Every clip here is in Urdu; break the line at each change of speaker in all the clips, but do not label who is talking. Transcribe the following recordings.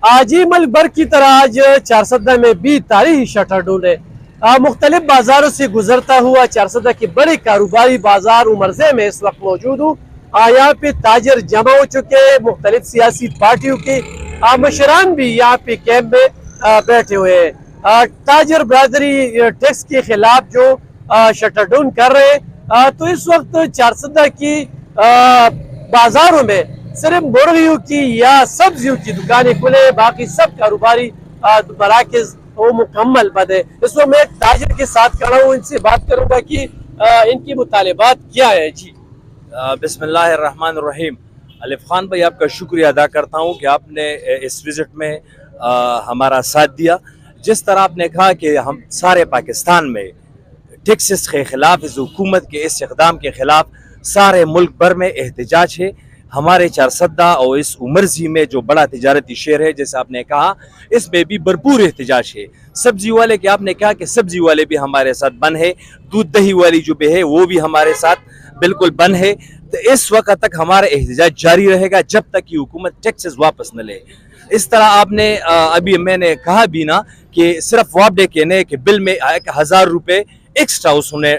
آج ہی ملک بھر کی طرح آج چارسدہ میں بھی تاریخی شٹر ڈون ہے۔ مختلف بازاروں سے گزرتا ہوا چارسدہ کی بڑے کاروباری بازار عمرزے میں اس وقت موجود ہوں۔ یہاں پہ تاجر جمع ہو چکے، مختلف سیاسی پارٹیوں کے مشران بھی یہاں پہ کیمپ میں بیٹھے ہوئے ہیں۔ تاجر برادری ٹیکس کے خلاف جو شٹر ڈون کر رہے ہیں، تو اس وقت چارسدہ کی بازاروں میں صرف مرغیوں کی یا سبزیوں کی دکانیں کھلے، باقی سب کاروباری مراکز وہ مکمل بند ہے۔ اس وقت میں ایک تاجر کے ساتھ کھڑا ہوں، ان سے بات کروں گا کہ ان کی مطالبات کیا ہے۔ جی
بسم اللہ الرحمن الرحیم۔ الف خان بھائی، آپ کا شکریہ ادا کرتا ہوں کہ آپ نے اس وزٹ میں ہمارا ساتھ دیا۔ جس طرح آپ نے کہا کہ ہم سارے پاکستان میں ٹیکسز کے خلاف، اس حکومت کے اس اقدام کے خلاف سارے ملک بھر میں احتجاج ہے۔ ہمارے چارسدہ اور اس عمرزی میں جو بڑا تجارتی شہر ہے، جیسے آپ نے کہا، اس میں بھی بھرپور احتجاج ہے۔ سبزی والے کہ آپ نے کہا کہ سبزی والے بھی ہمارے ساتھ بند ہے، دودھ دہی والی جو بھی ہے وہ بھی ہمارے ساتھ بالکل بند ہے۔ تو اس وقت تک ہمارا احتجاج جاری رہے گا جب تک یہ حکومت ٹیکسز واپس نہ لے۔ اس طرح آپ نے ابھی میں نے کہا بھی نا کہ صرف وابڈے کے نے کہ بل میں 1000 روپے ایکسٹرا اس نے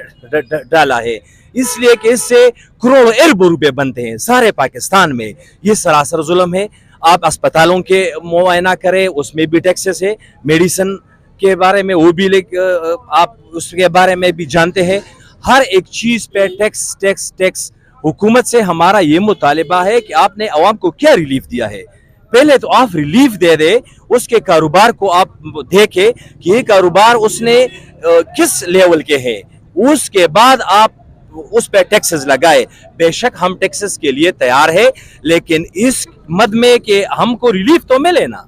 ڈالا ہے، اس لیے کہ اس سے کروڑوں اربوں روپے بنتے ہیں سارے پاکستان میں۔ یہ سراسر ظلم ہے۔ آپ اسپتالوں کے معائنہ کریں، اس میں بھی ٹیکسز ہے، میڈیسن کے بارے میں وہ بھی آپ اس کے بارے میں بھی جانتے ہیں۔ ہر ایک چیز پہ ٹیکس ٹیکس ٹیکس۔ حکومت سے ہمارا یہ مطالبہ ہے کہ آپ نے عوام کو کیا ریلیف دیا ہے؟ پہلے تو آپ ریلیف دے دے، اس کے کاروبار کو آپ دیکھیں کہ یہ کاروبار اس نے کس لیول کے ہے، اس کے بعد آپ اس پہ ٹیکسز لگائے۔ بے شک ہم ٹیکسز کے لیے تیار ہے، لیکن اس مد میں کہ ہم کو ریلیف تو ملے نا۔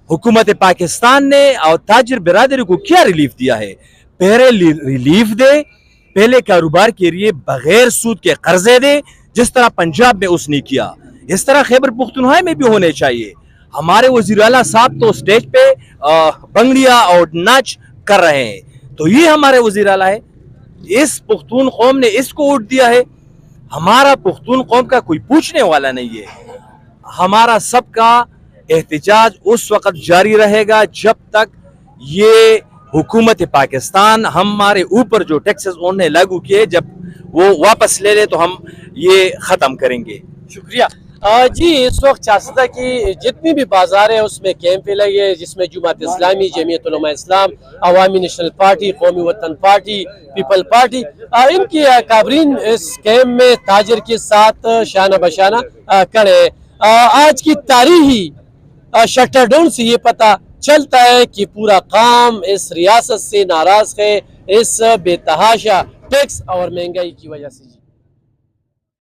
حکومت پاکستان نے اور تاجر برادری کو کیا ریلیف دیا ہے؟ پہلے ریلیف دے، پہلے کاروبار کے لیے بغیر سود کے قرضے دے، جس طرح پنجاب میں اس نے کیا، اس طرح خیبر پختونخوا میں بھی ہونے چاہیے۔ ہمارے وزیر اعلیٰ صاحب تو سٹیج پہ بنگڑیاں اور ناچ کر رہے ہیں، تو یہ ہمارے وزیر اعلیٰ ہے۔ اس پختون قوم نے اس کو ووٹ دیا ہے۔ ہمارا پختون قوم کا کوئی پوچھنے والا نہیں ہے۔ ہمارا سب کا احتجاج اس وقت جاری رہے گا جب تک یہ حکومت پاکستان ہمارے اوپر جو ٹیکسز انہوں نے لاگو کیے، جب وہ واپس لے لے تو ہم یہ ختم کریں گے۔
شکریہ۔ جی اس وقت چارسدہ کی جتنی بھی بازار ہیں اس میں کیمپ لگے، جس میں جماعت اسلامی، جمعیت علماء اسلام، عوامی نیشنل پارٹی، قومی وطن پارٹی، پیپل پارٹی، ان کی کابرین اس کیمپ میں تاجر کے ساتھ شانہ بشانہ کھڑے ہیں۔ آج کی تاریخی شٹر ڈون سے یہ پتہ چلتا ہے کہ پورا قوم اس ریاست سے ناراض ہے، اس بے تحاشا ٹیکس اور مہنگائی کی وجہ سے۔